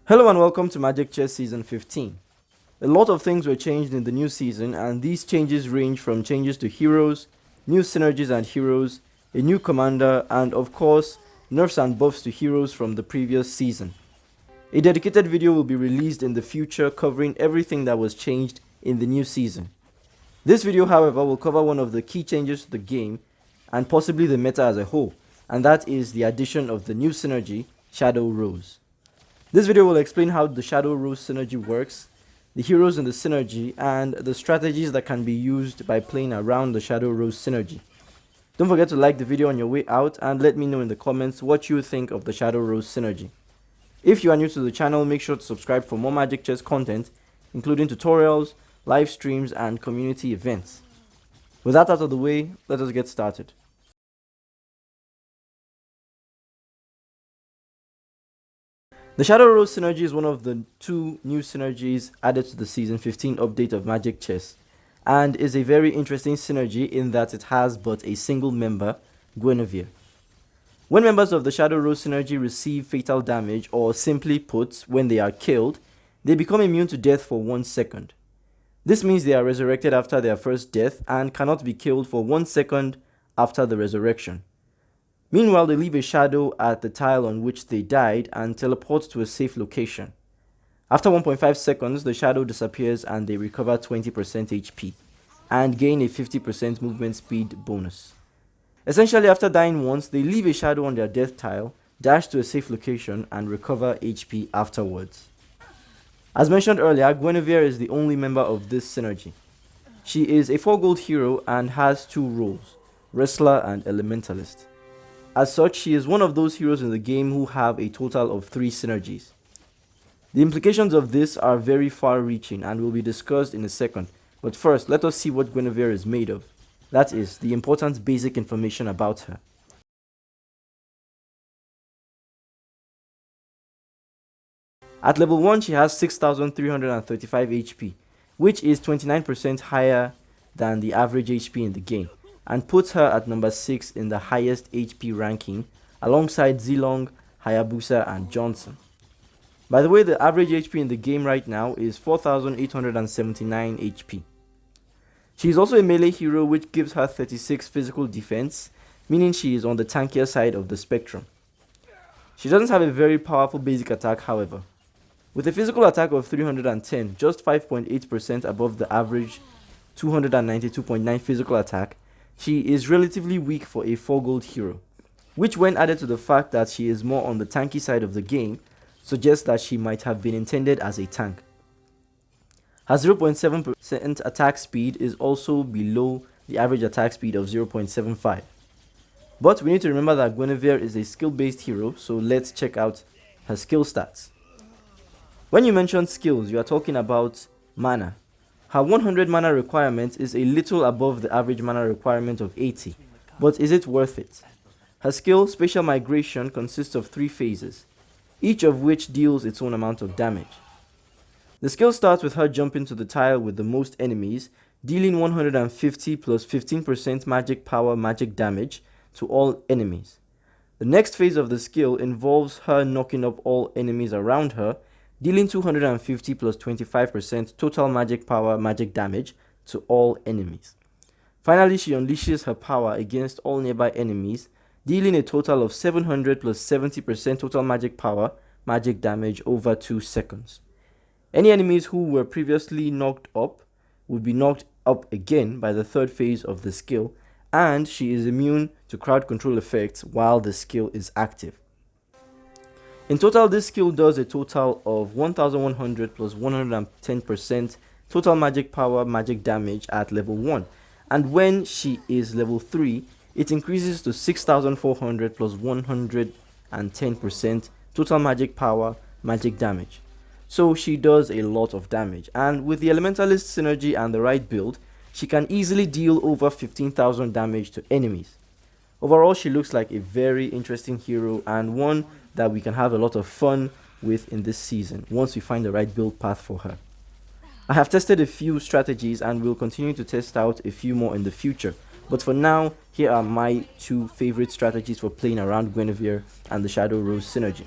Hello and welcome to Magic Chess Season 15. A lot of things were changed in the new season, and these changes range from changes to heroes, new synergies and heroes, a new commander, and of course, nerfs and buffs to heroes from the previous season. A dedicated video will be released in the future covering everything that was changed in the new season. This video, however, will cover one of the key changes to the game and possibly the meta as a whole, and that is the addition of the new synergy, Shadow Rose. This video will explain how the Shadow Rose synergy works, the heroes in the synergy, and the strategies that can be used by playing around the Shadow Rose synergy. Don't forget to like the video on your way out and let me know in the comments what you think of the Shadow Rose synergy. If you are new to the channel, make sure to subscribe for more Magic Chess content, including tutorials, live streams, and community events. With that out of the way, let us get started. The Shadow Rose synergy is one of the two new synergies added to the Season 15 update of Magic Chess, and is a very interesting synergy in that it has but a single member, Guinevere. When members of the Shadow Rose synergy receive fatal damage, or simply put, when they are killed, they become immune to death for 1 second. This means they are resurrected after their first death and cannot be killed for 1 second after the resurrection. Meanwhile, they leave a shadow at the tile on which they died and teleport to a safe location. After 1.5 seconds, the shadow disappears and they recover 20% HP and gain a 50% movement speed bonus. Essentially, after dying once, they leave a shadow on their death tile, dash to a safe location, and recover HP afterwards. As mentioned earlier, Guinevere is the only member of this synergy. She is a 4 gold hero and has 2 roles, Wrestler and Elementalist. As such, she is one of those heroes in the game who have a total of 3 synergies. The implications of this are very far-reaching and will be discussed in a second, but first let us see what Guinevere is made of. That is, the important basic information about her. At level 1, she has 6335 HP, which is 29% higher than the average HP in the game, and puts her at number 6 in the highest HP ranking, alongside Zilong, Hayabusa, and Johnson. By the way, the average HP in the game right now is 4879 HP. She is also a melee hero, which gives her 36 physical defense, meaning she is on the tankier side of the spectrum. She doesn't have a very powerful basic attack, however. With a physical attack of 310, just 5.8% above the average 292.9 physical attack, she is relatively weak for a 4 gold hero, which, when added to the fact that she is more on the tanky side of the game, suggests that she might have been intended as a tank. Her 0.7% attack speed is also below the average attack speed of 0.75. But we need to remember that Guinevere is a skill-based hero, so let's check out her skill stats. When you mention skills, you are talking about mana. Her 100 mana requirement is a little above the average mana requirement of 80, but is it worth it? Her skill, Spatial Migration, consists of 3 phases, each of which deals its own amount of damage. The skill starts with her jumping to the tile with the most enemies, dealing 150 plus 15% magic power magic damage to all enemies. The next phase of the skill involves her knocking up all enemies around her, dealing 250 plus 25% total magic power magic damage to all enemies. Finally, she unleashes her power against all nearby enemies, dealing a total of 700 plus 70% total magic power magic damage over 2 seconds. Any enemies who were previously knocked up would be knocked up again by the third phase of the skill, and she is immune to crowd control effects while the skill is active. In total, this skill does a total of 1100 plus 110% total magic power magic damage at level 1, and when she is level 3, it increases to 6400 plus 110% total magic power magic damage. So she does a lot of damage, and with the Elementalist synergy and the right build, she can easily deal over 15,000 damage to enemies. Overall, she looks like a very interesting hero and one that we can have a lot of fun with in this season once we find the right build path for her. I have tested a few strategies and will continue to test out a few more in the future, but for now, here are my 2 favorite strategies for playing around Guinevere and the Shadow Rose synergy.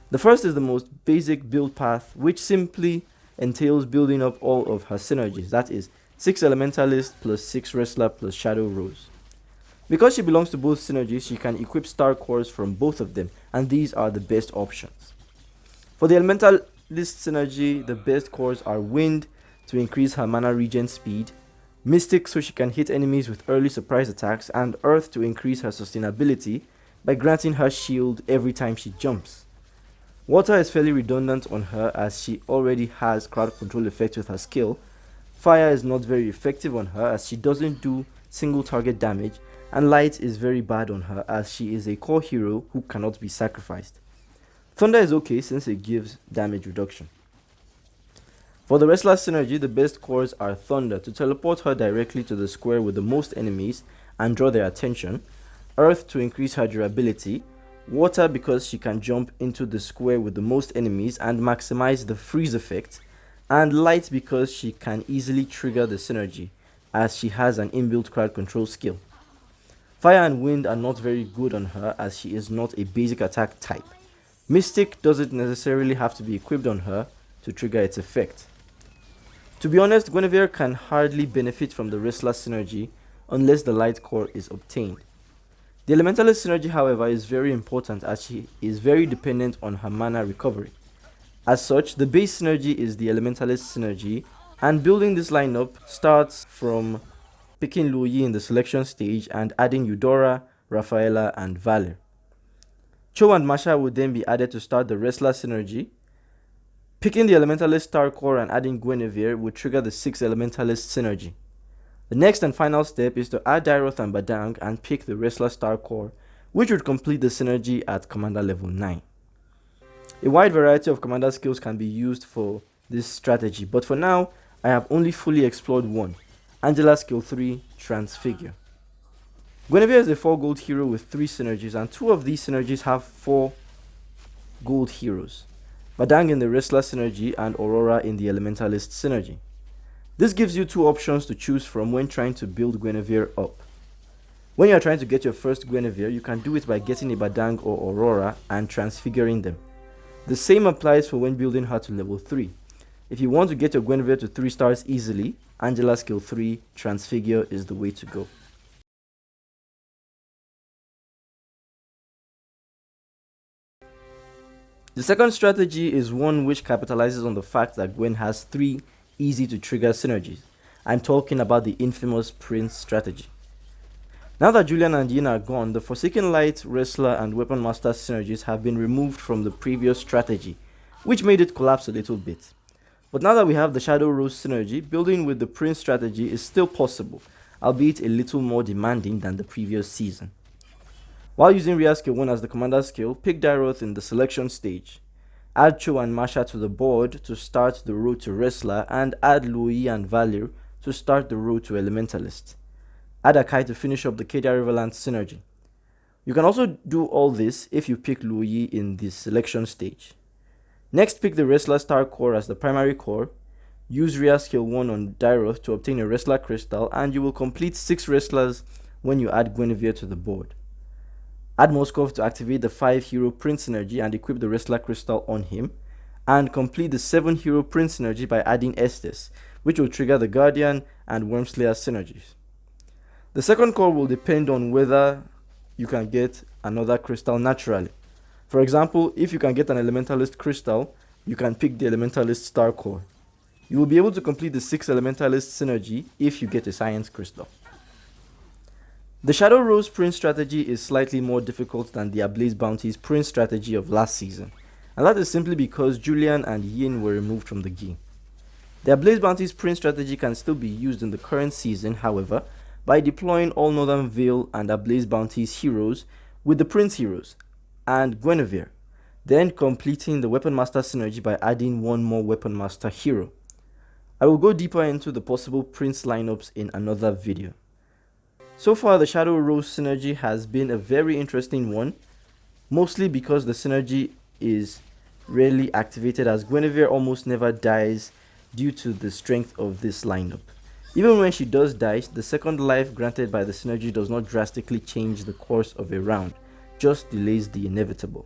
The first is the most basic build path, which simply entails building up all of her synergies, that is, 6 Elementalist plus 6 Wrestler plus Shadow Rose. Because she belongs to both synergies, she can equip Star Cores from both of them, and these are the best options. For the Elementalist synergy, the best cores are Wind to increase her mana regen speed, Mystic so she can hit enemies with early surprise attacks, and Earth to increase her sustainability by granting her shield every time she jumps. Water is fairly redundant on her as she already has crowd control effect with her skill. Fire is not very effective on her as she doesn't do single target damage, and Light is very bad on her as she is a core hero who cannot be sacrificed. Thunder is okay since it gives damage reduction. For the Wrestler synergy, the best cores are Thunder to teleport her directly to the square with the most enemies and draw their attention, Earth to increase her durability, Water because she can jump into the square with the most enemies and maximize the freeze effect, and Light because she can easily trigger the synergy as she has an inbuilt crowd control skill. Fire and Wind are not very good on her as she is not a basic attack type. Mystic doesn't necessarily have to be equipped on her to trigger its effect. To be honest, Guinevere can hardly benefit from the Wrestler synergy unless the Light core is obtained. The Elementalist synergy, however, is very important as she is very dependent on her mana recovery. As such, the base synergy is the Elementalist synergy, and building this lineup starts from picking Luo Yi in the selection stage and adding Eudora, Rafaela, and Valor. Cho and Masha would then be added to start the Wrestler synergy. Picking the Elementalist Star Core and adding Guinevere would trigger the 6 Elementalist synergy. The next and final step is to add Dairoth and Badang and pick the Wrestler Star Core, which would complete the synergy at Commander level 9. A wide variety of Commander skills can be used for this strategy, but for now, I have only fully explored one, Angela skill 3, Transfigure. Guinevere is a 4 gold hero with 3 synergies, and 2 of these synergies have 4 gold heroes, Badang in the Wrestler synergy and Aurora in the Elementalist synergy. This gives you 2 options to choose from when trying to build Guinevere up. When you are trying to get your first Guinevere, you can do it by getting a Badang or Aurora and transfiguring them. The same applies for when building her to level 3. If you want to get your Guinevere to 3 stars easily, Angela skill 3, Transfigure is the way to go. The second strategy is one which capitalizes on the fact that Gwen has 3 easy to trigger synergies. I'm talking about the infamous Prince strategy. Now that Julian and Yin are gone, the Forsaken Light, Wrestler, and Weapon Master synergies have been removed from the previous strategy, which made it collapse a little bit. But now that we have the Shadow Rose synergy, building with the Prince strategy is still possible, albeit a little more demanding than the previous season. While using Rhea skill 1 as the commander skill, pick Dairoth in the selection stage. Add Cho and Masha to the board to start the road to Wrestler, and add Luo Yi and Valor to start the road to Elementalist. Add Akai to finish up the Cadia Riverland synergy. You can also do all this if you pick Luo Yi in the selection stage. Next, pick the Wrestler Star Core as the primary core. Use Rhea skill 1 on Dairoth to obtain a Wrestler Crystal, and you will complete 6 Wrestlers when you add Guinevere to the board. Add Moskov to activate the 5 hero Prince synergy and equip the Wrestler Crystal on him, and complete the 7 hero Prince synergy by adding Estes, which will trigger the Guardian and Wormslayer synergies. The second core will depend on whether you can get another crystal naturally. For example, if you can get an Elementalist crystal, you can pick the Elementalist Star Core. You will be able to complete the 6 Elementalist synergy if you get a Science crystal. The Shadow Rose Prince strategy is slightly more difficult than the Ablaze Bounty's Prince strategy of last season, and that is simply because Julian and Yin were removed from the game. The Ablaze Bounty's Prince strategy can still be used in the current season, however, by deploying all Northern Vale and Ablaze Bounty's heroes with the Prince heroes and Guinevere, then completing the Weapon Master synergy by adding one more Weapon Master hero. I will go deeper into the possible Prince lineups in another video. So far, the Shadow Rose synergy has been a very interesting one, mostly because the synergy is rarely activated as Guinevere almost never dies due to the strength of this lineup. Even when she does die, the second life granted by the synergy does not drastically change the course of a round, just delays the inevitable.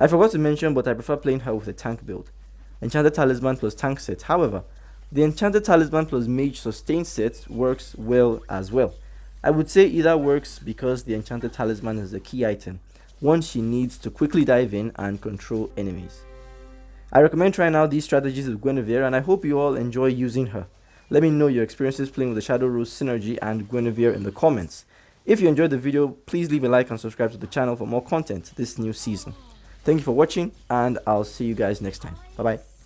I forgot to mention, but I prefer playing her with a tank build. Enchanted Talisman plus tank set. However, the Enchanted Talisman plus Mage Sustain set works well as well. I would say either works because the Enchanted Talisman is the key item, one she needs to quickly dive in and control enemies. I recommend trying out these strategies with Guinevere, and I hope you all enjoy using her. Let me know your experiences playing with the Shadow Rose Synergy and Guinevere in the comments. If you enjoyed the video, please leave a like and subscribe to the channel for more content this new season. Thank you for watching, and I'll see you guys next time. Bye bye.